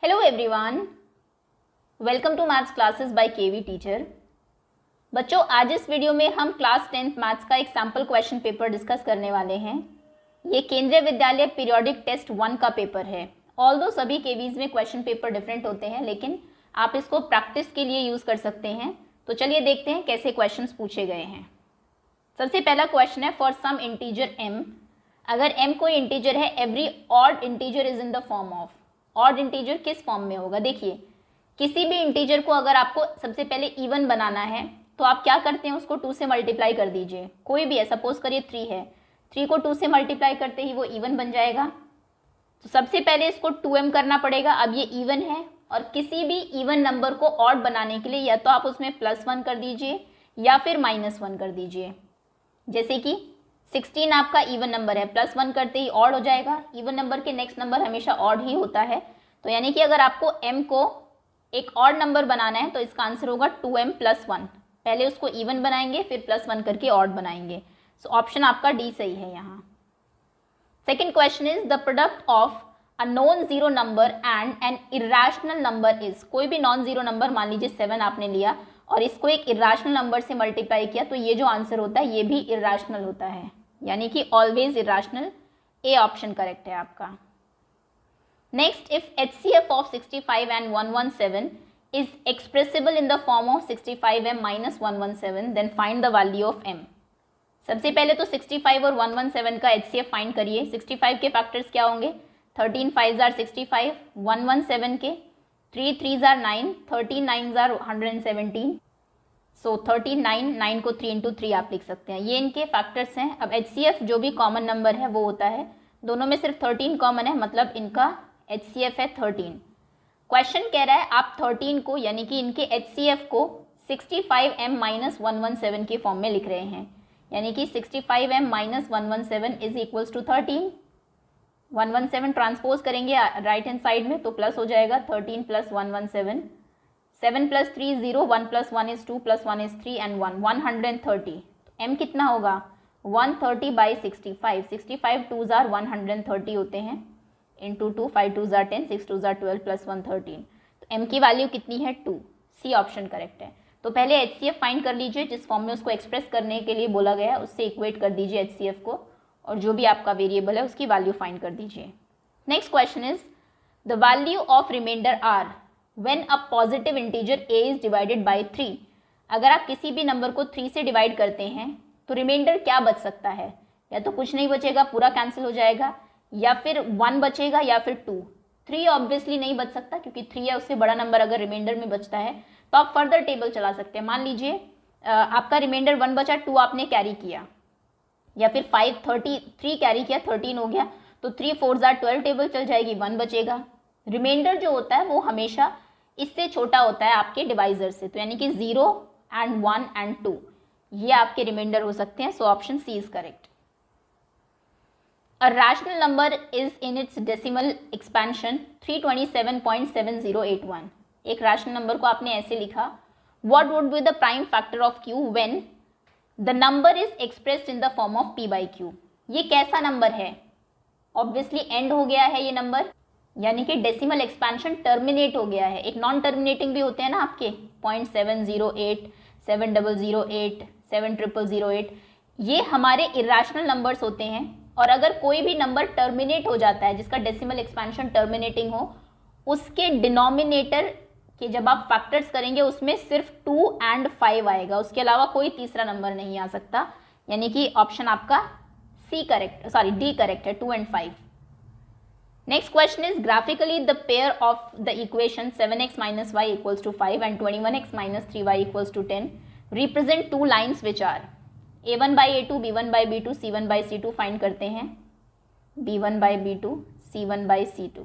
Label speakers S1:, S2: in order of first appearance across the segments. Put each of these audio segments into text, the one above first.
S1: Hello everyone, welcome to maths classes by KV teacher. बच्चों, आज इस वीडियो में हम क्लास 10th मैथ्स का एक सैम्पल क्वेश्चन पेपर डिस्कस करने वाले हैं। ये केंद्रीय विद्यालय पीरियोडिक टेस्ट 1 का पेपर है। ऑल्दो सभी केवीज में क्वेश्चन पेपर डिफरेंट होते हैं, लेकिन आप इसको प्रैक्टिस के लिए यूज़ कर सकते हैं। तो चलिए देखते हैं कैसे क्वेश्चन पूछे गए हैं। सबसे पहला क्वेश्चन है, फॉर सम इंटीजर m, अगर m कोई इंटीजर है, every odd integer is in the form of. Odd integer किस फॉर्म में होगा? देखिए, किसी भी इंटीजर को अगर आपको सबसे पहले इवन बनाना है तो आप क्या करते हैं, उसको 2 से मल्टीप्लाई कर दीजिए। कोई भी है, सपोज करिए 3 है, 3 को 2 से मल्टीप्लाई करते ही वो इवन बन जाएगा। तो सबसे पहले इसको 2m करना पड़ेगा। अब ये इवन है, और किसी भी इवन नंबर को ऑड बनाने के लिए या तो आप उसमें +1 कर दीजिए या फिर -1 कर दीजिए। जैसे कि 16 आपका इवन नंबर है, +1 करते ही ऑड हो जाएगा। इवन नंबर के नेक्स्ट नंबर हमेशा ऑड ही होता है। तो यानी कि अगर आपको m को एक ऑड नंबर बनाना है तो इसका आंसर होगा 2m + 1। पहले उसको इवन बनाएंगे, फिर +1 करके ऑड बनाएंगे। सो ऑप्शन आपका डी सही है यहाँ। Second question is, the product of a non zero number and an irrational number is. कोई भी नॉन जीरो नंबर, मान लीजिए 7 आपने लिया और इसको एक इरेशनल नंबर से मल्टीप्लाई किया, तो ये जो आंसर होता है ये भी इरेशनल होता है, यानी कि always irrational. A option correct है आपका। Next, if HCF of 65 and 117 is expressible in the form of 65m - 117, then find the value of m। सबसे पहले तो 65 और 117 का HCF फाइंड करिए। 65 के फैक्टर्स क्या होंगे? 13 5s are 65, 117 के 3 3s are 9, 13 9s are 117। सो 39, 9 को 3 × 3 आप लिख सकते हैं। ये इनके फैक्टर्स हैं। अब HCF जो भी कॉमन नंबर है वो होता है, दोनों में सिर्फ 13 कॉमन है, मतलब इनका HCF है 13। क्वेश्चन कह रहा है आप 13 को, यानी कि इनके HCF को 65m - 117 के फॉर्म में लिख रहे हैं, यानी कि 65m - 117 is equals to 13। 117 transpose करेंगे राइट हैंड साइड में तो प्लस हो जाएगा 13 + 117। 7 + 3 is 0, 1 + 1 is 2 + 1 is 3 and 1, 130। m कितना होगा? 130/65। 65 2s are 130 होते हैं, into 2, 5 2s are 10, 6 2s are 12 + 1 13। तो m की वैल्यू कितनी है? 2। सी ऑप्शन करेक्ट है। तो पहले HCF फाइंड कर लीजिए, जिस फॉर्म में उसको एक्सप्रेस करने के लिए बोला गया है उससे इक्वेट कर दीजिए HCF को, और जो भी आपका वेरिएबल है उसकी वैल्यू फाइंड कर दीजिए। Next question is, the value of remainder R when a positive integer a is divided by 3। अगर आप किसी भी नंबर को 3 से डिवाइड करते हैं तो रिमाइंडर क्या बच सकता है? या तो कुछ नहीं बचेगा, पूरा कैंसिल हो जाएगा, या फिर 1 बचेगा, या फिर 2। 3 ऑब्वियसली नहीं बच सकता, क्योंकि 3 या उससे बड़ा नंबर अगर रिमाइंडर में बचता है तो आप फर्दर टेबल चला सकते हैं। मान लीजिए आपका रिमाइंडर 1 बचा, 2 आपने कैरी किया, या फिर 5 33 कैरी किया, 13 हो गया, तो 3 4s are 12 टेबल चल जाएगी, 1 बचेगा। रिमाइंडर जो होता है वो हमेशा इससे छोटा होता है आपके डिवाइजर से, तो यानी कि 0 and 1 and 2 ये आपके रिमाइंडर हो सकते हैं। So option C is correct. A rational number is in its decimal expansion 327.7081। एक रैशनल नंबर को आपने ऐसे लिखा, what would be the prime factor of q when the number is expressed in the form of p/q। ये कैसा number है? Obviously and हो गया है ये नंबर, यानी कि डेसिमल एक्सपेंशन टर्मिनेट हो गया है। एक नॉन टर्मिनेटिंग भी होते हैं ना आपके, 0.708, 7008, 7008, ये हमारे इरेशनल नंबर्स होते हैं। और अगर कोई भी नंबर टर्मिनेट हो जाता है जिसका डेसिमल एक्सपेंशन टर्मिनेटिंग हो, उसके डिनोमिनेटर कि जब आप फैक्टर्स करेंगे उसमें सिर्फ 2 and 5 आएगा, उसके अलावा कोई तीसरा नंबर नहीं आ सकता, यानी कि ऑप्शन आपका डी करेक्ट है, 2 and 5। Next question is, graphically the pair of the equation 7x - y = 5 and 21x - 3y = 10 represent 2 lines which are a1/a2, b1/b2, c1/c2। Find करते हैं b1/b2, c1/c2।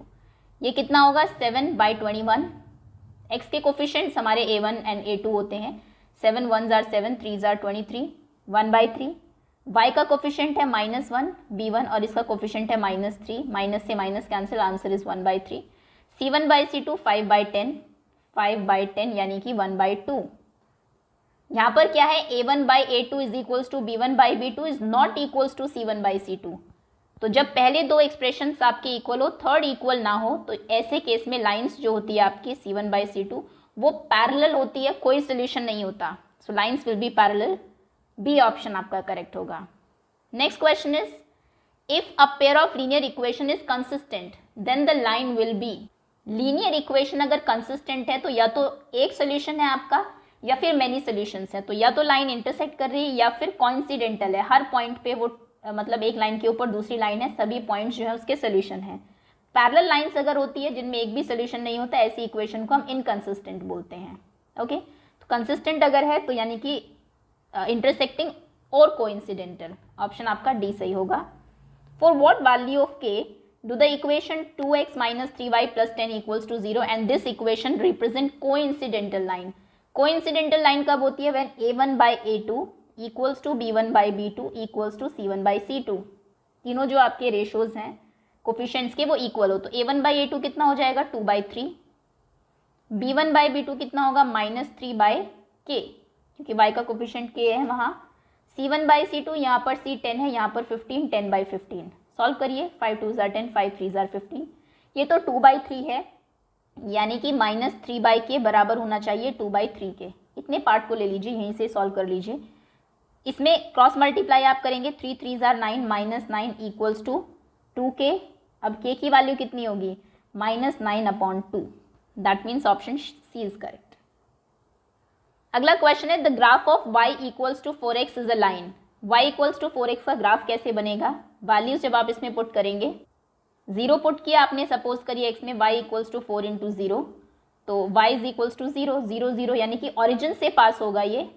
S1: ये कितना होगा? 7/21। x के कोफिशिएंट्स हमारे a1 and a2 होते हैं, 7 1s are 7, 3s are 23, 1/3। y का कोफिशिएंट है -1 b1, और इसका कोफिशिएंट है -3, माइनस से minus cancel, answer is 1/3। c1/c2 5/10, 5/10 यानी कि 1/2। यहाँ पर क्या है? a1/a2 is equals to b1/b2 is not equals to c1/c2। तो जब पहले दो एक्सप्रेशंस आपके इक्वल हो, थर्ड इक्वल ना हो, तो ऐसे केस में लाइंस जो होती है आपकी C1/C2 वो पैरेलल होती है, कोई सोल्यूशन नहीं होता। So lines will be parallel. B option आपका करेक्ट होगा। Next question is if a pair of linear equation is consistent then the line will be. Linear equation अगर कंसिस्टेंट है तो या तो एक सोल्यूशन है आपका या फिर मेनी सोल्यूशंस है, तो या तो लाइन इंटरसेक्ट कर रही है या फिर कोइंसिडेंटल है, हर पॉइंट पे वो मतलब एक लाइन के ऊपर दूसरी लाइन है, सभी पॉइंट्स जो है उसके सोल्यूशन है। पैरेलल लाइंस अगर होती है जिनमें एक भी सोल्यूशन नहीं होता, ऐसी इक्वेशन को हम इनकंसिस्टेंट बोलते हैं। ओके, तो कंसिस्टेंट अगर है तो यानी कि इंटरसेक्टिंग और कोइंसिडेंटल, ऑप्शन आपका डी सही होगा। For what value of K do the equation 2x - 3y + 10 = 0 and this equation represent coincidental line. Coincidental line कब होती है? When a1/a2 equals to b1/b2 equals to c1/c2। तीनों जो आपके रेशोज हैं कोफिशिएंट्स के वो इक्वल हो, तो a1/a2 कितना हो जाएगा? 2/3। b1/b2 कितना होगा? -3/k, क्योंकि y का कोफिशिएंट k है वहाँ। c1/c2 यहाँ पर c 10 है, यहाँ पर 15, 10/15। सॉल्व करिए, 5 2 = 10, 5 3 = 15। ये तो 2/3 है, यानी कि -3/k बराबर होना चाहिए 2/3 के। इतने पार्ट को ले लीजिए, यहीं से सॉल्व कर लीजिए। इसमें क्रॉस मल्टीप्लाई आप करेंगे, 3 3 = 9, -9 इक्वल्स टू 2k। अब k की वैल्यू कितनी होगी? -9/2। That means option C is correct. अगला क्वेश्चन है the graph of y = 4x is a line. y = 4x का ग्राफ कैसे बनेगा? वैल्यूज जब आप इसमें पुट करेंगे, 0 पुट किया आपने, सपोज करिए x में y = 4 × 0, तो y = 0, 0 0 यानी कि ऑरिजिन से पास होगा ये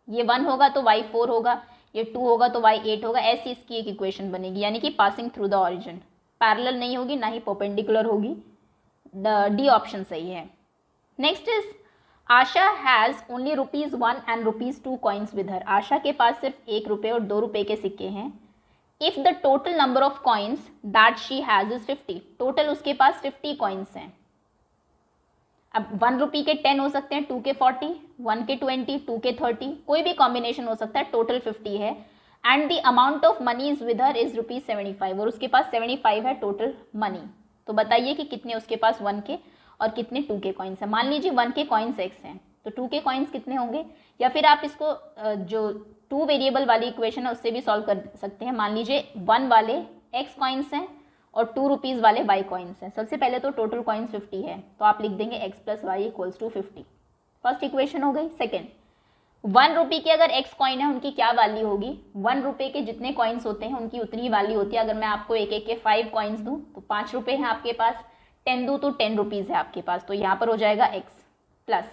S1: 1 होगा तो y 4 होगा, ये 2 होगा तो y 8 होगा। ऐसी इसकी एक इक्वेशन बनेगी, यानी कि passing through the origin. Parallel नहीं होगी, ना ही परपेंडिकुलर होगी। डी ऑप्शन सही है। Next is Asha has only ₹1 and ₹2 coins with her. Asha के पास सिर्फ 1 रुपये और 2 रुपये के सिक्के हैं। If the total number of coins that she has is 50, total उसके पास 50 कॉइन्स हैं। अब 1 रुपये के 10 हो सकते हैं, 2 के 40, 1 के 20, 2 के 30, कोई भी कॉम्बिनेशन हो सकता है। टोटल 50 है and the amount of money is with her is ₹75, और उसके पास 75 है टोटल मनी। तो बताइए कि कितने उसके पास 1 के और कितने 2 के कॉइन्स हैं। मान लीजिए 1 के कॉइन्स x हैं, तो 2 के कॉइन्स कितने होंगे? या फिर आप इसको जो 2 वेरिएबल वाली इक्वेशन है उससे भी सॉल्व कर सकते हैं। मान लीजिए 1 वाले x कॉइन्स हैं और 2 रुपीज़ वाले y कॉइन्स हैं। सबसे पहले तो टोटल कॉइन्स 50 है, तो आप लिख देंगे x + y = 50। फर्स्ट इक्वेशन हो गई। सेकेंड, 1 रुपये के अगर x कॉइन है उनकी क्या वैल्यू होगी? 1 रुपये के जितने कॉइन्स होते हैं उनकी उतनी वैल्यू होती है। अगर मैं आपको एक एक के 5 कॉइन्स दूँ तो 5 रुपये हैं आपके पास, 10 दूँ तो 10 रुपीज़ है आपके पास, तो यहाँ पर हो जाएगा x प्लस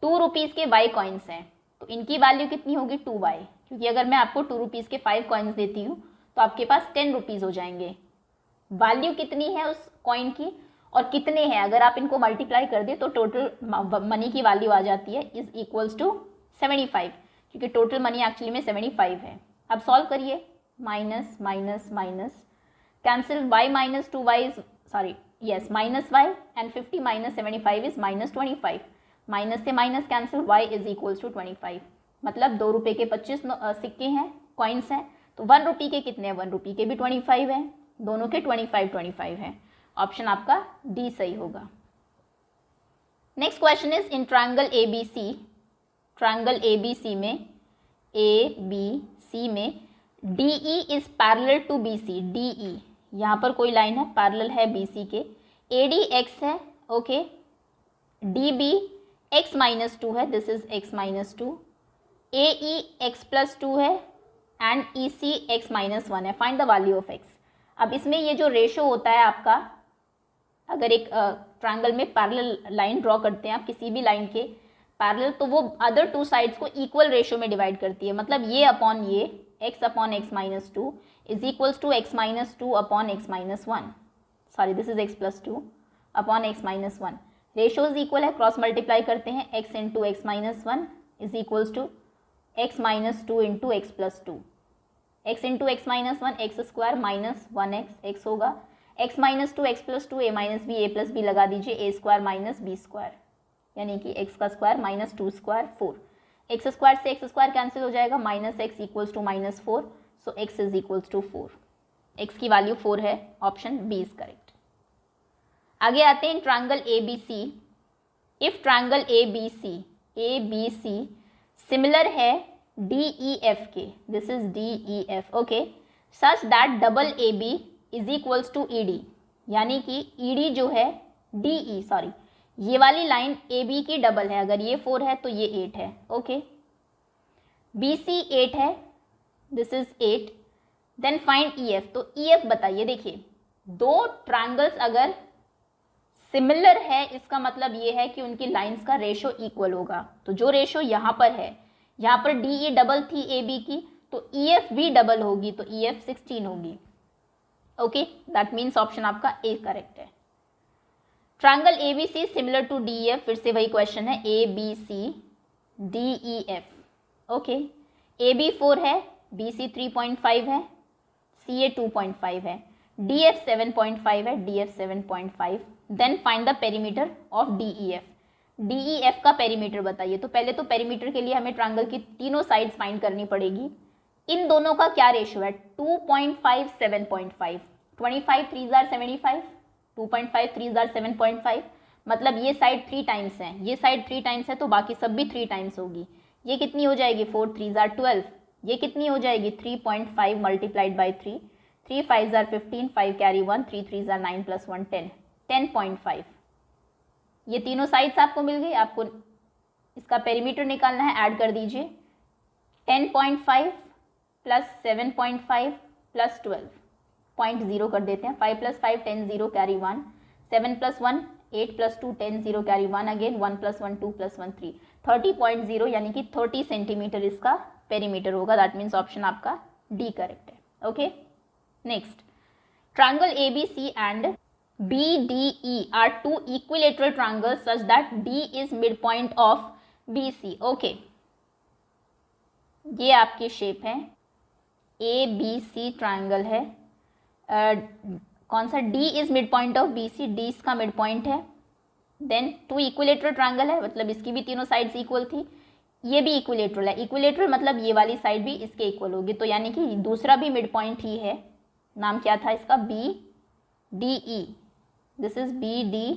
S1: 2 रुपीज़ के y कॉइन्स हैं, तो इनकी वैल्यू कितनी होगी? 2y, क्योंकि अगर मैं आपको 2 रुपीज़ के 5 कॉइन्स देती हूँ तो आपके पास 10 रुपीज़ हो जाएंगे। वैल्यू कितनी है उस कॉइन की और कितने हैं, अगर आप इनको मल्टीप्लाई कर दें तो टोटल मनी की वैल्यू आ जाती है इज इक्वल्स टू 75, क्योंकि टोटल मनी एक्चुअली में 75 है। अब सॉल्व करिए, minus minus minus cancel, y - 2y is sorry yes -y and 50 - 75 is -25। Minus से minus cancel, y is equals to 25। मतलब 2 रुपये के 25 सिक्के हैं, कॉइन्स हैं, तो 1 रुपये के कितने हैं? 1 रुपये के भी 25 हैं, दोनों के 25 हैं। ऑप्शन आपका डी सही होगा। Next question is in triangle ABC, triangle ABC में DE is parallel to BC। DE यहाँ पर कोई लाइन है, पैरेलल है BC के। AD x है, ओके। DB x - 2 है, this is x - 2। AE x + 2 है एंड EC x - 1 है। Find the value of x। अब इसमें ये जो रेशो होता है आपका, अगर एक ट्रायंगल में पैरेलल लाइन ड्रॉ करते हैं आप किसी भी लाइन के पैरेलल, तो वो अदर 2 साइड्स को इक्वल रेशो में डिवाइड करती है। मतलब ये अपॉन ये x/x - 2 is equals to x - 2 upon x - 1, sorry this is x + 2 upon x - 1। Ratios equal है, क्रॉस मल्टीप्लाई करते हैं, x × x - 1 is equals to x - 2 × x + 2। x × x - 1 x² - 1x x होगा, x - 2 x + 2 a - b a + b लगा दीजिए, a² - b², यानी कि x² - 2² 4। x² से x² cancel हो जाएगा, -x = -4, so x is equals to 4। x की value 4 है, ऑप्शन बी इज करेक्ट। आगे आते हैं triangle ABC। If triangle ABC similar है DEF के, this is DEF, okay, such that double AB is equals to ED, यानी कि ED जो है ये वाली लाइन AB की डबल है, अगर ये 4 है तो ये 8 है, ओके। BC 8 है, this is 8, then find EF, तो EF बताइए। देखिए दो ट्रायंगल्स अगर सिमिलर है इसका मतलब ये है कि उनकी लाइंस का रेशो इक्वल होगा, तो जो रेशो यहाँ पर है, यहाँ पर DE डबल थी AB की, तो EF भी डबल होगी, तो EF 16 होगी, ओके, दैट मीन्स ऑप्शन आपका ए करेक्ट है। Triangle ABC similar to DEF, फिर से वही क्वेश्चन है, ABC DEF, ओके, AB 4 है, BC 3.5 है, CA 2.5 है, DF 7.5 है, DF 7.5, then find the perimeter of DEF। DEF का पेरीमीटर बताइए। तो पहले तो पेरीमीटर के लिए हमें ट्रायंगल की तीनों साइड्स फाइंड करनी पड़ेगी। इन दोनों का क्या रेशियो है? 2.5 7.5, 25 3 जार 75, 2.5 3 जार 7.5, मतलब ये साइड 3 टाइम्स है, ये साइड 3 टाइम्स है, तो बाकी सब भी 3 टाइम्स होगी। ये कितनी हो जाएगी? 4 3 जार 12, ये कितनी हो जाएगी? 3.5 मल्टीप्लाइड बाई 3, 3 5 जार 15, 5 कैरी 1, 3 3 जार 9 प्लस 1 10, 10.5। ये तीनों साइड्स आपको मिल गई। आपको इसका पेरीमीटर निकालना है, ऐड कर दीजिए। 10.5 प्लस 7.5 प्लस 12, 0.0 कर देते हैं। 5 plus 5 10 0 carry 1, 7 plus 1 8 plus 2 10 0 carry 1 again, 1 plus 1 2 plus 1 3, 30.0 यानी कि 30 सेंटीमीटर इसका पेरीमीटर होगा। दैट मीन्स ऑप्शन आपका डी करेक्ट है, okay. Next, triangle ABC and BDE are two equilateral triangles such that D is midpoint of BC, okay. ये आपकी shape है, ABC triangle है, कौन सा? D is midpoint of BC, D इसका mid point है। Then to equilateral triangle है, मतलब इसकी भी तीनों साइड्स इक्वल थी, ये भी इक्विलेटरल है। इक्विलेटरल मतलब ये वाली साइड भी इसके इक्वल होगी, तो यानी कि दूसरा भी मिड पॉइंट ही है। नाम क्या था इसका? BDE, this is BD,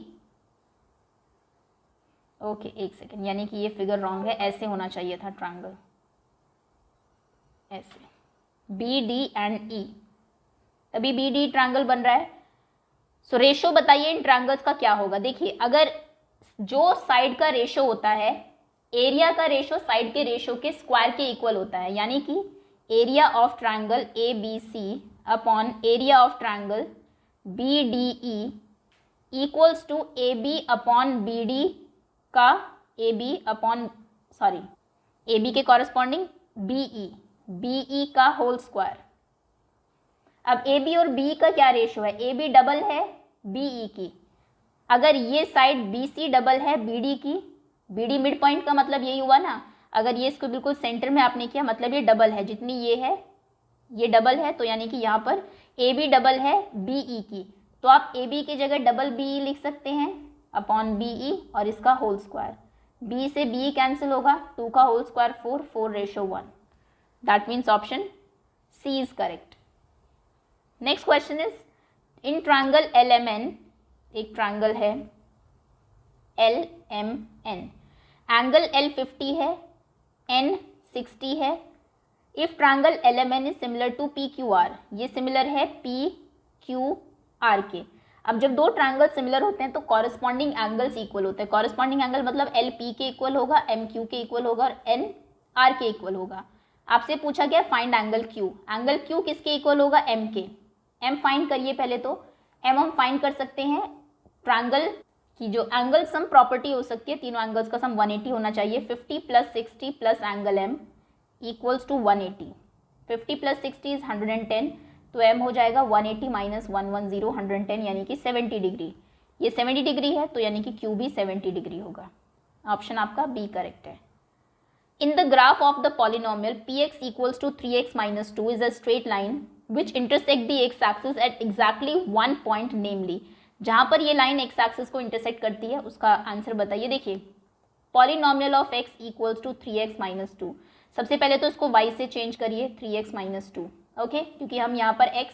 S1: okay, एक सेकेंड, यानी कि ये फिगर रॉन्ग है, ऐसे होना चाहिए था ट्रायंगल, ऐसे BD एंड E, तभी BD ट्रायंगल बन रहा है। सो रेशो बताइए इन ट्रायंगल्स का क्या होगा। देखिए, अगर जो साइड का रेशो होता है, एरिया का रेशो साइड के रेशो के स्क्वायर के इक्वल होता है, यानी कि area of triangle ABC upon area of triangle BDE equals to AB upon BD का AB के कॉरेस्पॉन्डिंग BE का होल स्क्वायर। अब AB और BE का क्या रेशो है? AB डबल है BE की, अगर ये साइड BC डबल है BD की, BD मिड पॉइंट का मतलब यही हुआ ना, अगर ये इसको बिल्कुल सेंटर में आपने किया, मतलब ये डबल है, जितनी ये है ये डबल है, तो यानी कि यहाँ पर AB डबल है BE की, तो आप AB की जगह डबल BE लिख सकते हैं अपॉन BE और इसका होल स्क्वायर। B से BE कैंसिल होगा, 2 का whole square 4, 4:1, that means option C is correct. Next question is, in triangle LMN, एक ट्रायंगल है LMN, एंगल L 50 है, N 60 है। If triangle LMN is similar to PQR, ये similar है PQR के। अब जब दो ट्रायंगल सिमिलर होते हैं तो कॉरेस्पॉन्डिंग एंगल्स इक्वल होते हैं। कॉरेस्पॉन्डिंग एंगल मतलब LP के इक्वल होगा, MQ के इक्वल होगा और NR के इक्वल होगा। आपसे पूछा गया find angle Q, angle Q किसके इक्वल होगा? M के। M फाइंड करिए पहले, तो M हम फाइंड कर सकते हैं ट्रायंगल की जो एंगल सम प्रॉपर्टी हो सकती है, तीनों एंगल्स का सम 180 होना चाहिए। 50 plus 60 plus angle M equals to 180, 50 plus 60 is 110, तो M हो जाएगा 180 माइनस 110, 110 यानी कि 70 डिग्री। ये 70 डिग्री है, तो यानी कि Q भी 70 डिग्री होगा। ऑप्शन आपका बी करेक्ट है। In the graph of the polynomial px equals to 3x minus 2 is a straight line which intersect the x-axis at exactly one point, namely, जहाँ पर ये लाइन x-axis को intersect करती है उसका आंसर बताइए। देखिए, polynomial of x equals to 3x minus 2, सबसे पहले तो इसको y से चेंज करिए 3x माइनस 2, ओके, क्योंकि हम यहाँ पर x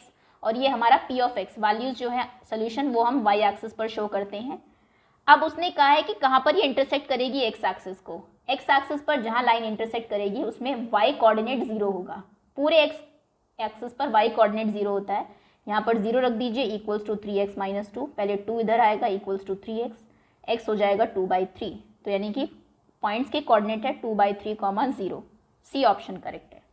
S1: और ये हमारा p ऑफ x, वैल्यूज जो है सोल्यूशन वो हम y एक्सिस पर शो करते हैं। अब उसने कहा है कि कहाँ पर ये इंटरसेक्ट करेगी x एक्सिस को। x एक्सिस पर जहाँ लाइन इंटरसेक्ट करेगी उसमें y कोऑर्डिनेट 0 होगा। पूरे x एक्सिस पर y कोऑर्डिनेट 0 होता है। यहाँ पर 0 रख दीजिए, इक्वल्स टू 3x माइनस 2, पहले 2 इधर आएगा, इक्वल्स टू 3x, x हो जाएगा 2/3। तो यानी कि पॉइंट्स के कोऑर्डिनेट है 2/3, 0। सी ऑप्शन करेक्ट है।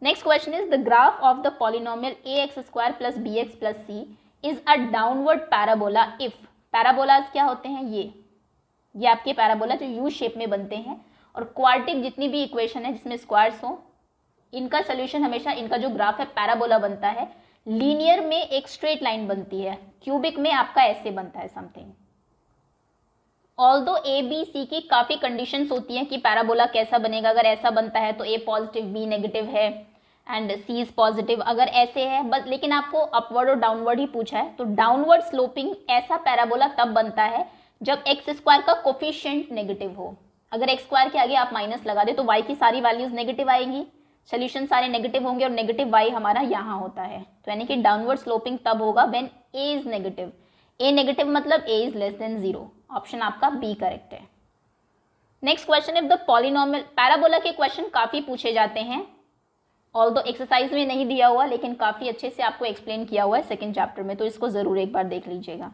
S1: Next question is the graph of the polynomial ax² plus bx plus c is a downward parabola if. Parabolas क्या होते हैं? ये आपके पैराबोला जो यू शेप में बनते हैं, और क्वाड्रेटिक जितनी भी इक्वेशन है जिसमें स्क्वायर्स हो, इनका सोल्यूशन हमेशा, इनका जो ग्राफ है पैराबोला बनता है। लीनियर में एक स्ट्रेट लाइन बनती है, क्यूबिक में आपका ऐसे बनता है something. Although A B C की काफ़ी कंडीशंस होती हैं कि पैराबोला कैसा बनेगा। अगर ऐसा बनता है तो ए पॉजिटिव बी नेगेटिव है एंड सी इज पॉजिटिव, अगर ऐसे है बस। लेकिन आपको अपवर्ड और डाउनवर्ड ही पूछा है, तो डाउनवर्ड स्लोपिंग ऐसा पैराबोला तब बनता है जब x² का कोफिशिएंट नेगेटिव हो। अगर x² के आगे आप माइनस लगा दे तो y की सारी वैल्यूज नेगेटिव आएंगी, सोल्यूशन सारे नेगेटिव होंगे और नेगेटिव y हमारा यहाँ होता है। तो यानी कि डाउनवर्ड स्लोपिंग तब होगा when a is negative. a negative मतलब a is less than 0। Option आपका बी करेक्ट है। Next question if the polynomial, parabola के क्वेश्चन काफ़ी पूछे जाते हैं, ऑल्दो एक्सरसाइज में नहीं दिया हुआ लेकिन काफ़ी अच्छे से आपको एक्सप्लेन किया हुआ है सेकंड चैप्टर में, तो इसको ज़रूर एक बार देख लीजिएगा।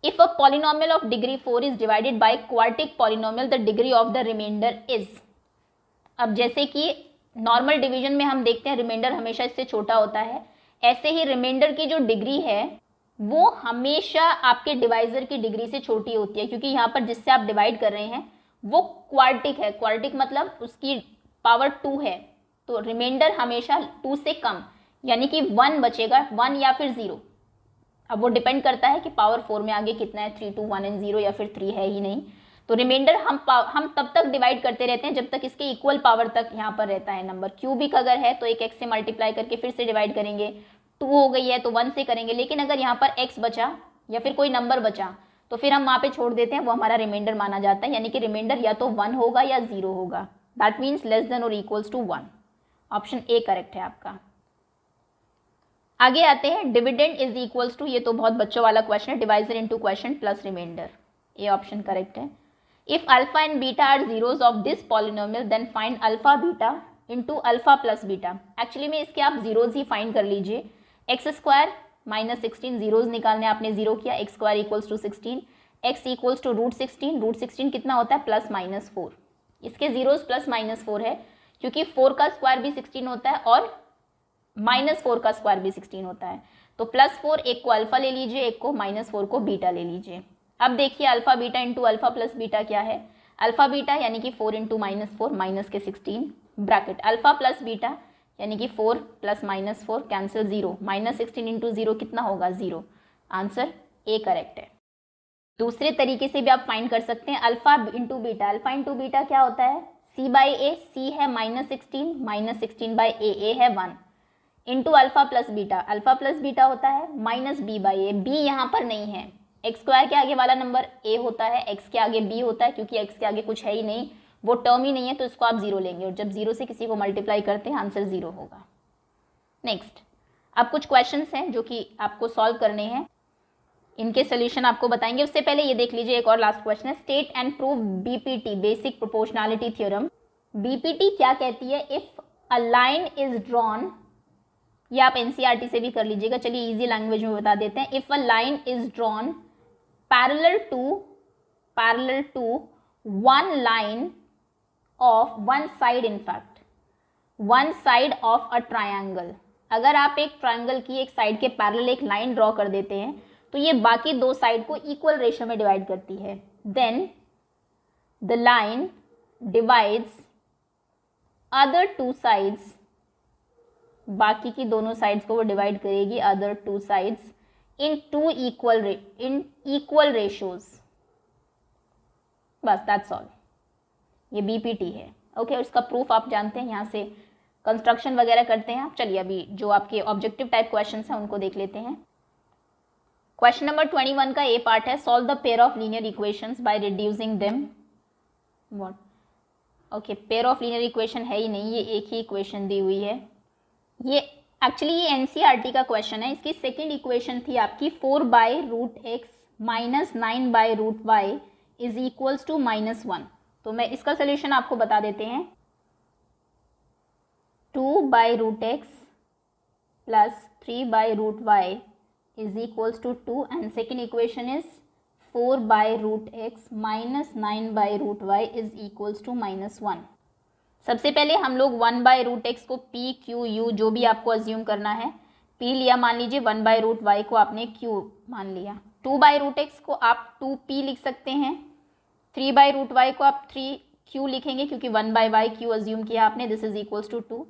S1: If a polynomial of degree 4 is divided by quadratic polynomial, the degree of the remainder is. अब जैसे कि नॉर्मल डिवीजन में हम देखते हैं रिमाइंडर हमेशा इससे छोटा होता है, ऐसे ही रिमाइंडर की जो डिग्री है वो हमेशा आपके डिवाइजर की डिग्री से छोटी होती है, क्योंकि यहाँ पर जिससे आप डिवाइड कर रहे हैं वो क्वाड्रेटिक है। क्वाड्रेटिक मतलब उसकी पावर 2 है, तो रिमाइंडर हमेशा 2 से कम, यानी कि 1 बचेगा, 1 या फिर 0। अब वो डिपेंड करता है कि पावर 4 में आगे कितना है, 3, 2, 1 एंड 0 या फिर 3 है ही नहीं। तो रिमाइंडर हम तब तक डिवाइड करते रहते हैं जब तक इसके इक्वल पावर तक यहाँ पर रहता है नंबर। क्यूबिक अगर है तो एक x से मल्टीप्लाई करके फिर से डिवाइड करेंगे, 2 हो गई है तो 1 से करेंगे। लेकिन अगर यहाँ पर x बचा या फिर कोई नंबर बचा तो फिर हम वहाँ पे छोड़ देते हैं, वो हमारा रिमाइंडर माना जाता है। यानी कि रिमाइंडर या तो 1 होगा या 0 होगा, दैट मीन्स लेस देन और equals to 1। Option A correct है आपका। आगे आते हैं, डिविडेंड इज इक्वल्स टू, ये तो बहुत बच्चों वाला क्वेश्चन है, divisor into question plus remainder. A option correct है। If alpha and beta are zeros of this polynomial then find alpha beta into alpha plus beta. Actually में इसके आप जीरोज ही फाइंड कर लीजिए। x² माइनस 16 जीरोज निकालने आपने 0 किया, x² equals to 16, x equals to √16, √16 कितना होता है +-4। इसके जीरोज +-4 है क्योंकि 4 का स्क्वायर भी 16 होता है और -4 का स्क्वायर भी 16 होता है। तो +4 एक को अल्फा ले लीजिए, एक को -4 को बीटा ले लीजिए। अब देखिए alpha beta into alpha plus beta क्या है। अल्फा बीटा यानी कि 4 इंटू -4 माइनस के 16 ब्रैकेट, अल्फा प्लस बीटा यानी कि 4 प्लस -4 कैंसिल 0, -16 इंटू 0 कितना होगा 0। आंसर ए करेक्ट है। दूसरे तरीके से भी आप फाइंड कर सकते हैं, alpha into beta. Alpha into beta क्या होता है, c/a, c है -16 -16/a है 1 into alpha plus beta. Alpha plus beta होता है -b/a, b यहाँ पर नहीं है, x² के आगे वाला नंबर a होता है, x के आगे b होता है, क्योंकि x के आगे कुछ है ही नहीं, वो टर्म ही नहीं है, तो इसको आप 0 लेंगे और जब 0 से किसी को मल्टीप्लाई करते हैं आंसर 0 होगा। नेक्स्ट, अब कुछ क्वेश्चंस हैं जो कि आपको सॉल्व करने हैं, इनके सोल्यूशन आपको बताएंगे। उससे पहले ये देख लीजिए, एक और लास्ट क्वेश्चन है, state and prove BPT, basic proportionality theorem. BPT क्या कहती है, if a line is drawn, ये आप एनसीईआरटी से भी कर लीजिएगा, चलिए इजी लैंग्वेज में बता देते हैं। If a line is drawn parallel to one line of one side, in fact one side of a triangle, अगर आप एक ट्रायंगल की एक साइड के पैरेलल एक लाइन ड्रॉ कर देते हैं तो ये बाकी दो साइड को इक्वल रेशियो में डिवाइड करती है। Then the line divides other two sides, बाकी की दोनों साइड्स को वो डिवाइड करेगी other two sides in equal ratios. बस दैट्स ऑल, ये बीपीटी है। ओके, और इसका प्रूफ आप जानते हैं, यहाँ से कंस्ट्रक्शन वगैरह करते हैं आप। चलिए अभी जो आपके ऑब्जेक्टिव टाइप क्वेश्चंस हैं उनको देख लेते हैं। क्वेश्चन नंबर 21 का ए पार्ट है, solve the pair of linear equations by reducing them. What, okay, pair of linear equation है ही नहीं, ये एक ही इक्वेशन दी हुई है। ये एक्चुअली ये एनसीईआरटी का क्वेश्चन है। इसकी सेकंड इक्वेशन थी आपकी 4/√x minus 9/√y is equals to -1। तो मैं इसका सोल्यूशन आपको बता देते हैं। 2/√x plus 3/√y is equals to 2 and second equation is 4/√x minus 9/√y is equals to -1। सबसे पहले हम लोग 1/√x को p q u जो भी आपको अज्यूम करना है p लिया, मान लीजिए 1/√y को आपने q मान लिया। 2/√x को आप 2p लिख सकते हैं, 3/√y को आप 3q लिखेंगे क्योंकि 1/y q अज्यूम किया आपने, this is equals to 2।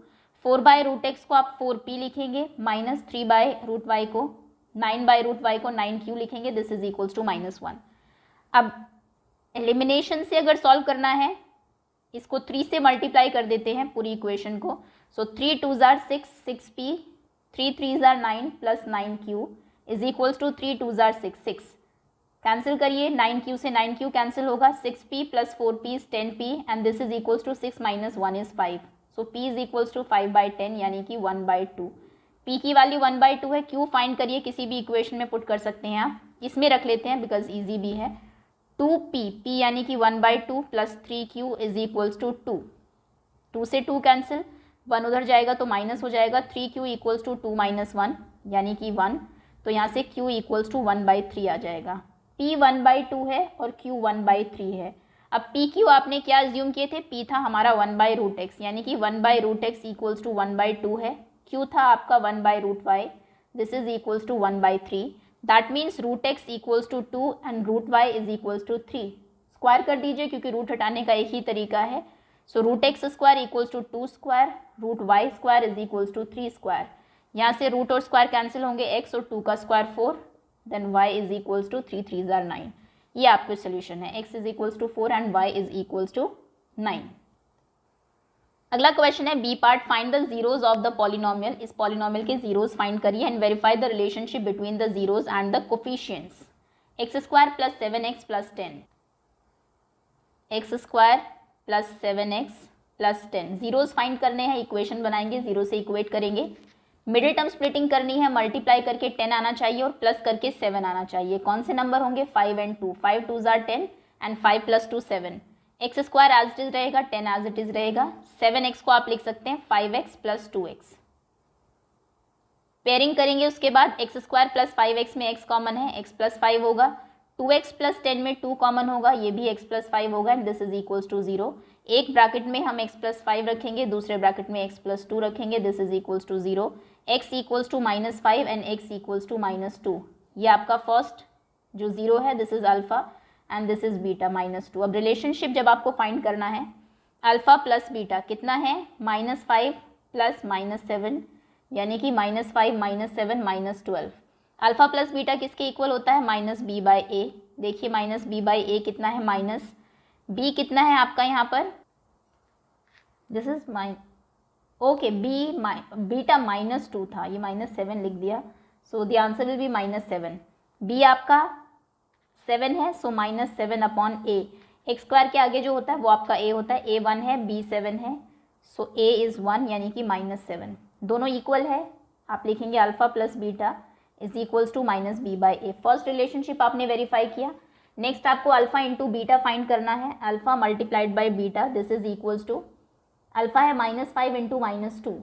S1: 4/√x को आप 4p लिखेंगे, माइनस 3/√y को 9/√y को 9q लिखेंगे, दिस इज इक्वल्स टू -1। अब एलिमिनेशन से अगर सॉल्व करना है, इसको 3 से मल्टीप्लाई कर देते हैं पूरी इक्वेशन को। सो 3 2 जार 6, 6p, 3 3 जार 9 plus 9q is equals to 3 2 जार 6, 6 कैंसिल करिए, 9q से 9q कैंसिल होगा, 6p plus 4p is 10p and this is equals to 6 minus 1 is 5। So p is equals to 5/10 यानी कि 1/2। p की वैल्यू 1/2 है। q फाइंड करिए, किसी भी इक्वेशन में पुट कर सकते हैं आप, इसमें रख लेते हैं बिकॉज ईजी भी है। 2p, p यानी कि 1/2 plus 3q is equals to 2। 2 से 2 कैंसिल, 1 उधर जाएगा तो माइनस हो जाएगा, 3q इक्वल्स टू 2 माइनस 1 यानी कि 1। तो यहाँ से q इक्वल्स टू 1/3 आ जाएगा। p 1/2 है और q 1/3 है। अब p q आपने क्या अज्यूम किए थे, p था हमारा 1/√x यानी कि 1/√x इक्वल्स टू 1/2 है, q था आपका 1/√y, this is equals to 1/3। That means √x equals to 2 and √y is equals to 3। Square कर दीजिए क्योंकि रूट हटाने का एक ही तरीका है। So √x square equals to 2 square, √y square is equals to 3 square. यहाँ से रूट और स्क्वायर कैंसिल होंगे, x और 2 का square 4, then y is equals to 3 3 जार 9। ये आपका सोल्यूशन है, x is equals to 4 and y is equals to 9। अगला क्वेश्चन है B part, find the zeros of the polynomial. इस पॉलिनोमियल के जीरोज फाइंड करिए and verify the relationship between the zeros and the coefficients. x square plus 7x plus 10, x square plus 7x plus 10 zeros find करने हैं, equation बनाएंगे, zero से equate करेंगे, middle term splitting करनी है, multiply करके 10 आना चाहिए और प्लस करके 7 आना चाहिए। कौन से नंबर होंगे, 5 एंड 2, 5 2 जार 10 and 5 plus 2 7। X square as it is रहेगा, 10 एज इट इज रहेगा, 7x को आप लिख सकते हैं 5x प्लस 2x। पेयरिंग करेंगे उसके बाद x स्क्वायर प्लस 5x में x कॉमन है, x प्लस 5 होगा, 2x प्लस 10 में 2 कॉमन होगा, ये भी x प्लस 5 होगा and this is equals to 0। एक ब्रैकेट में हम x प्लस 5 रखेंगे, दूसरे ब्रैकेट में x प्लस 2 रखेंगे, this is equals to 0। x equals to -5 and x equals to -2। ये आपका फर्स्ट जो 0 है, this is alpha and this is beta -2। अब रिलेशनशिप जब आपको फाइंड करना है, अल्फा प्लस बीटा कितना है, -5 प्लस -7 यानी कि -5 -7 -12। अल्फा प्लस बीटा किसके इक्वल होता है, -b/a। देखिए -b/a कितना है, माइनस b कितना है आपका यहाँ पर, दिस इज ओके बीटा -2 था, ये -7 लिख दिया, so the answer will be -7। b आपका 7 है, सो -7/a। एक्स स्क्वायर के आगे जो होता है वो आपका a होता है, a 1 है, b 7 है, सो a इज 1 यानी कि -7। दोनों इक्वल है, आप लिखेंगे alpha plus beta is equals to -b/a। First relationship आपने वेरीफाई किया। नेक्स्ट आपको अल्फा इंटू बीटा फाइंड करना है, alpha multiplied by beta, this is equals to alpha है -5 into -2,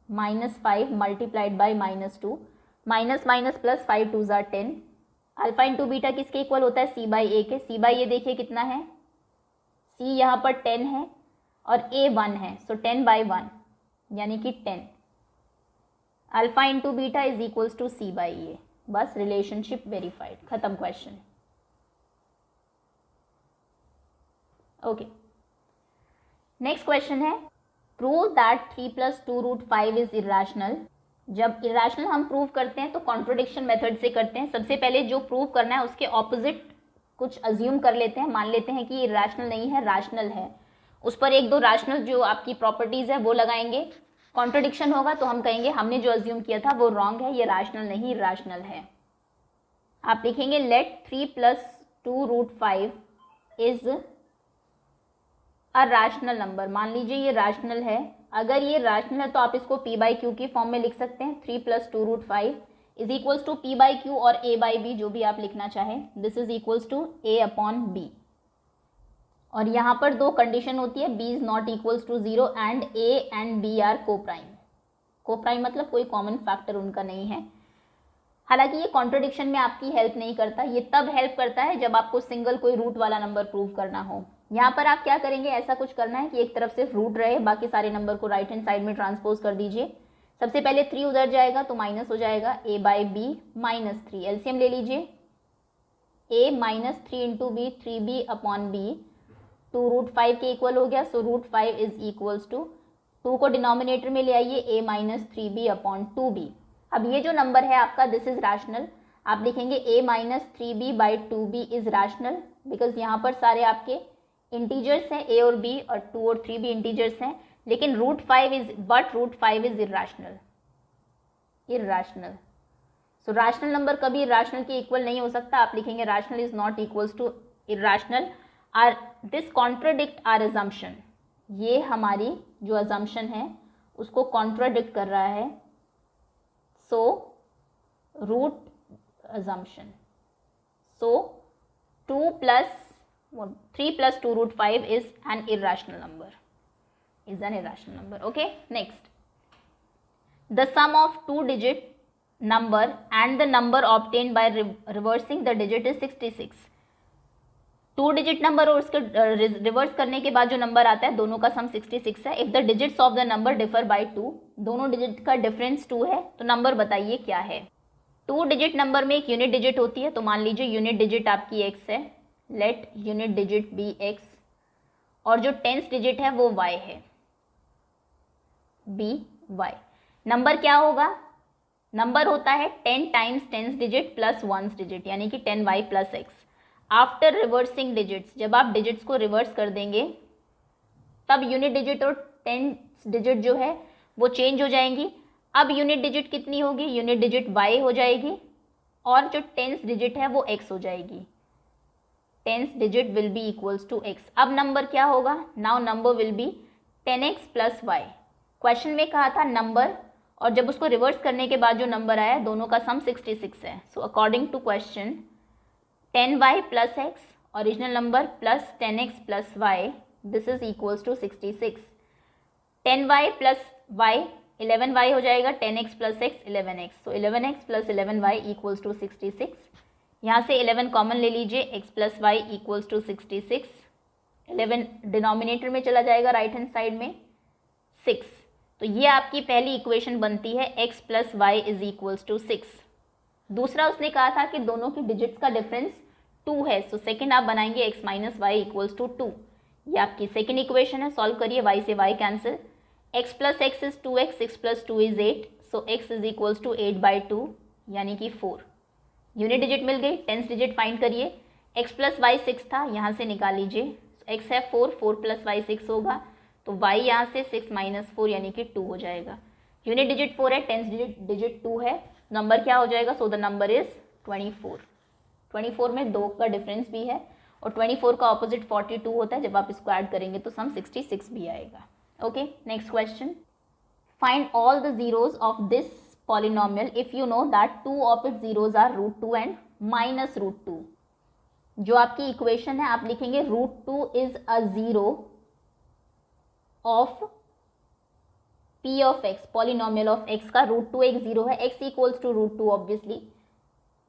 S1: -5 multiplied by -2, minus minus plus 5 2 जार 10। अल्फा इंटू बीटा किसके equal होता है, c/a के। c/a देखिए कितना है, c यहाँ पर 10 है और a 1 है, सो 10/1 यानी कि 10। Alpha into beta is equals to c/a। बस रिलेशनशिप वेरीफाइड, खत्म क्वेश्चन। ओके, नेक्स्ट क्वेश्चन है प्रूव दैट 3 + 2√5 इज इरेशनल। जब इरेशनल हम प्रूव करते हैं तो कॉन्ट्रोडिक्शन मेथड से करते हैं। सबसे पहले जो प्रूव करना है उसके ऑपोजिट कुछ अज्यूम कर लेते हैं, मान लेते हैं कि ये रैशनल नहीं है, रैशनल है, उस पर एक दो रैशनल जो आपकी प्रॉपर्टीज है वो लगाएंगे। कॉन्ट्रोडिक्शन होगा तो हम कहेंगे हमने जो अज्यूम किया था वो रॉन्ग है, ये रैशनल नहीं रैशनल है। आप लिखेंगे let 3 + 2√5 is a rational number. मान लीजिए ये रैशनल है, अगर ये रैशनल है तो आप इसको p बाई क्यू की फॉर्म में लिख सकते हैं, 3 plus 2 root 5 is equals to p by q और a बाई b, जो भी आप लिखना चाहें, दिस इज इक्वल्स टू a अपॉन b। और यहाँ पर दो कंडीशन होती है, b is not equals to 0 and a and b are coprime. Coprime मतलब कोई कॉमन फैक्टर उनका नहीं है। हालांकि ये कॉन्ट्रडिक्शन में आपकी हेल्प नहीं करता, ये तब हेल्प करता है जब आपको सिंगल कोई रूट वाला नंबर प्रूव करना हो। यहाँ पर आप क्या करेंगे, ऐसा कुछ करना है कि एक तरफ सिर्फ रूट रहे, बाकी सारे नंबर को राइट हैंड साइड में ट्रांसपोज कर दीजिए। सबसे पहले 3 उधर जाएगा तो माइनस हो जाएगा a by b minus 3, LCM ले लीजिए, a minus 3 into b, 3b upon b, 2 root 5 के इक्वल हो गया। So root 5 is equals to 2 को डिनोमिनेटर में ले आइए, a minus 3b upon 2b। अब ये जो नंबर है आपका, दिस इज रैशनल। आप लिखेंगे a minus 3b by 2b is rational, because यहाँ पर सारे आपके इंटीजर्स हैं, a और b, और 2 और 3 भी इंटीजर्स हैं, लेकिन root 5 is irrational. So rational number कभी इर्रैशनल के इक्वल नहीं हो सकता। आप लिखेंगे rational is not equals to irrational, or this contradict our assumption. ये हमारी जो अजम्पशन है उसको कॉन्ट्राडिक्ट कर रहा है। So root assumption, so 3 plus 2 root 5 is an irrational number, okay. Next, the sum of 2-digit number and the number obtained by reversing the digit is 66। 2-digit number और उसके रिवर्स करने के बाद जो नंबर आता है दोनों का सम 66 है। If the digits of the number differ by 2, दोनों डिजिट का डिफरेंस 2 है, तो नंबर बताइए क्या है। 2-डिजिट नंबर में एक यूनिट डिजिट होती है, तो मान लीजिए यूनिट डिजिट आपकी x है, let unit digit be x, और जो 10th डिजिट है वो y है, by। नंबर क्या होगा, नंबर होता है 10 times 10th digit plus 1st digit, यानी कि 10y plus x। After reversing digits, जब आप डिजिट्स को रिवर्स कर देंगे तब यूनिट डिजिट और 10th डिजिट जो है वो चेंज हो जाएंगी। अब यूनिट डिजिट कितनी होगी, यूनिट डिजिट y हो जाएगी, और जो 10th डिजिट है वो x हो जाएगी। 10th digit will be equals to x। अब नंबर क्या होगा, now number will be 10x plus y। Question में कहा था नंबर, और जब उसको रिवर्स करने के बाद जो नंबर आया दोनों का सम 66 है। So according to question 10y plus x, original number, plus 10x plus y, this is equals to 66। 10y plus y 11y हो जाएगा, 10x plus x 11x, so 11x plus 11y equals to 66। यहाँ से 11 common ले लीजिए, x plus y equals to 66। 11 denominator में चला जाएगा right hand side में, 6। तो ये आपकी पहली इक्वेशन बनती है, x plus y is equals to 6। दूसरा उसने कहा था कि दोनों की डिजिट्स का डिफरेंस 2 है, सो सेकेंड आप बनाएंगे x minus y equals to 2। ये आपकी सेकेंड इक्वेशन है, सॉल्व करिए, y से y cancel, x plus x is 2x, 6 plus 2 is 8, so x is equals to 8 by 2, यानी कि 4। यूनिट डिजिट मिल गई, 10th डिजिट फाइंड करिए, x प्लस वाई 6 था, यहाँ से निकाल लीजिए, x है 4, 4 प्लस वाई 6 होगा, तो y यहाँ से 6 माइनस 4 यानी कि 2 हो जाएगा। यूनिट डिजिट 4 है, 10th डिजिट 2 है, नंबर क्या हो जाएगा, सो द नंबर इज 24। 24 में 2 का डिफरेंस भी है, और 24 का ऑपोजिट 42 होता है, जब आप इसको ऐड करेंगे तो सम 66 भी आएगा। Okay, next question, find all the zeros of this polynomial if you know that 2 of its zeros are √2 and minus √2। जो आपकी इक्वेशन है आप लिखेंगे √2 is a zero of p of x, polynomial of x का √2 एक जीरो है, x equals to √2 obviously.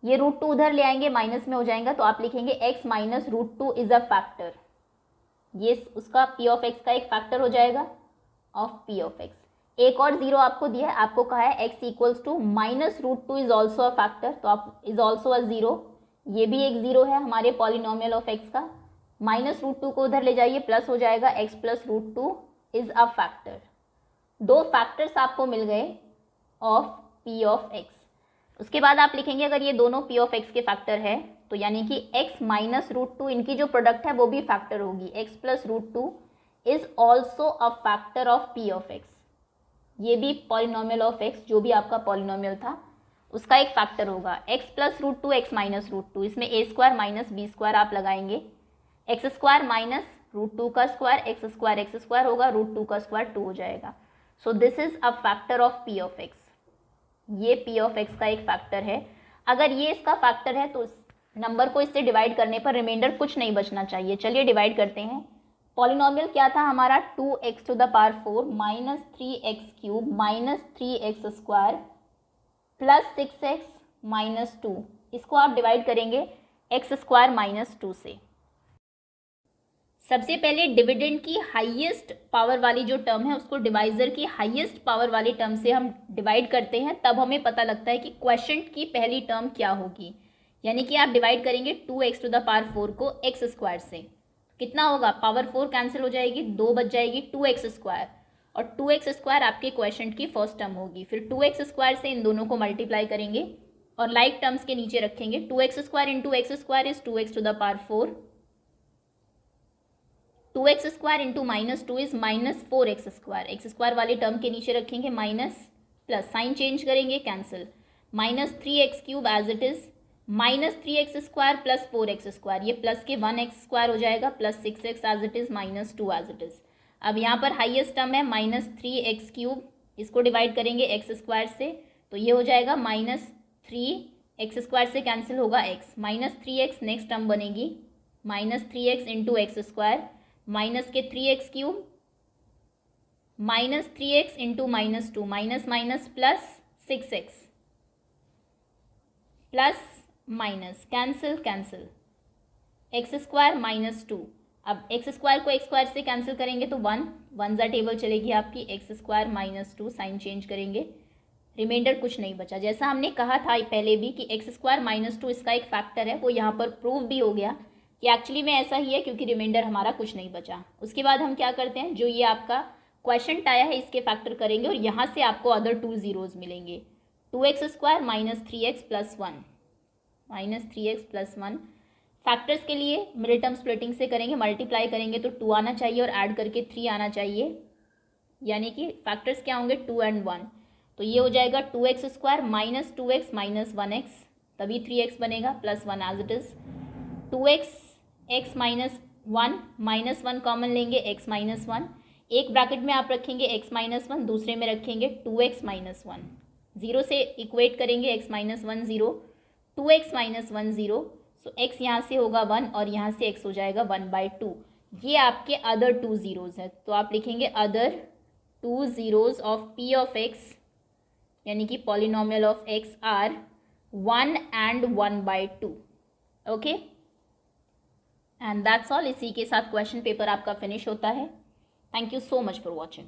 S1: ये √2 उधर ले आएंगे, माइनस में हो जाएगा, तो आप लिखेंगे x minus √2 is a factor. ये उसका p ऑफ x का एक फैक्टर हो जाएगा ऑफ p ऑफ x। एक और जीरो आपको दिया है, आपको कहा है x equals to minus √2 is also a factor, तो आप इज ऑल्सो अ जीरो, ये भी एक जीरो है हमारे पॉलिनोमियल ऑफ x का। माइनस √2 को उधर ले जाइए, प्लस हो जाएगा, x plus √2 is a factor. दो फैक्टर्स आपको मिल गए ऑफ p ऑफ x। उसके बाद आप लिखेंगे अगर ये दोनों p ऑफ x के फैक्टर है तो यानी कि x माइनस √2 इनकी जो प्रोडक्ट है वो भी फैक्टर होगी, x plus √2 is also a factor of p of x। ये भी पॉलिनोमियल ऑफ x जो भी आपका पॉलिनोमियल था उसका एक फैक्टर होगा, x प्लस √2 x माइनस √2, इसमें a square minus b square आप लगाएंगे, x स्क्वायर माइनस √2 का स्क्वायर, x स्क्वायर होगा, √2 का स्क्वायर 2 हो जाएगा। So this is a factor of P of x. ये पी ऑफ एक्स का एक फैक्टर है। अगर ये इसका फैक्टर है तो इस नंबर को इससे डिवाइड करने पर रिमाइंडर कुछ नहीं बचना चाहिए। चलिए डिवाइड करते हैं। पॉलिनोमियल क्या था हमारा, 2x to the power 4 minus 3x cube minus 3x square plus 6x minus 2। इसको आप डिवाइड करेंगे एक्स स्क्वायर माइनस 2 से। सबसे पहले डिविडेंड की हाईएस्ट पावर वाली जो टर्म है उसको डिवाइजर की हाईएस्ट पावर वाली टर्म से हम डिवाइड करते हैं, तब हमें पता लगता है कि क्वोशिएंट की पहली टर्म क्या होगी। यानी कि आप डिवाइड करेंगे 2x टू द पावर 4 को x स्क्वायर से, कितना होगा, पावर 4 कैंसिल हो जाएगी, 2 बच जाएगी, 2x स्क्वायर, और 2x स्क्वायर आपके क्वोशिएंट की फर्स्ट टर्म होगी। फिर 2x स्क्वायर से इन दोनों को मल्टीप्लाई करेंगे और लाइक टर्म्स के नीचे रखेंगे। 2x square into x square is 2x to the power 4, 2x square into minus 2 is minus 4x square. X square वाली टर्म के नीचे रखेंगे माइनस, प्लस साइन चेंज करेंगे, cancel, minus 3x cube as it is, minus 3x square plus 4x square, ये plus के 1x square हो जाएगा, plus 6x as it is minus 2 as it is. अब यहाँ पर हाईएस्ट टर्म है minus 3x cube, इसको डिवाइड करेंगे x स्क्वायर से तो ये हो जाएगा माइनस 3x स्क्वायर से कैंसिल होगा x, minus 3x next term बनेगी, minus 3x into x square, minus के 3x cube, minus 3x into minus 2, minus minus plus 6x, plus minus cancel cancel, x square minus 2। अब x square को x square से cancel करेंगे तो 1 जा table चलेगी आपकी, x square minus 2, sign change करेंगे, रिमाइंडर कुछ नहीं बचा। जैसा हमने कहा था पहले भी कि एक्स स्क्वायर माइनस 2 इसका एक फैक्टर है, वो यहाँ पर प्रूव भी हो गया कि एक्चुअली में ऐसा ही है, क्योंकि रिमाइंडर हमारा कुछ नहीं बचा। उसके बाद हम क्या करते हैं, जो ये आपका क्वोशिएंट आया है इसके फैक्टर करेंगे और यहाँ से आपको अदर 2 जीरोज मिलेंगे। 2x square minus 3x plus 1, minus 3x plus 1। Factors के लिए मिडिल टर्म स्प्लिटिंग से करेंगे, मल्टीप्लाई करेंगे तो 2 आना चाहिए और ऐड करके 3 आना चाहिए, यानी कि फैक्टर्स क्या होंगे 2 and 1। तो ये हो जाएगा 2x square minus 2x minus 1x, तभी 3x बनेगा, plus 1 as it is, 2x x minus 1, minus 1 common लेंगे, x माइनस 1, एक ब्रैकेट में आप रखेंगे x माइनस 1, दूसरे में रखेंगे 2x माइनस 1, 0 से इक्वेट करेंगे x माइनस 1 0, 2x माइनस 1 0, सो x यहाँ से होगा 1 और यहाँ से x हो जाएगा 1/2। ये आपके अदर 2 जीरोज है, तो आप लिखेंगे other 2 zeros of p of x, यानी कि polynomial of x are 1 and 1/2। Okay, and that's all. इसी के साथ क्वेश्चन पेपर आपका फिनिश होता है। Thank you so much for watching.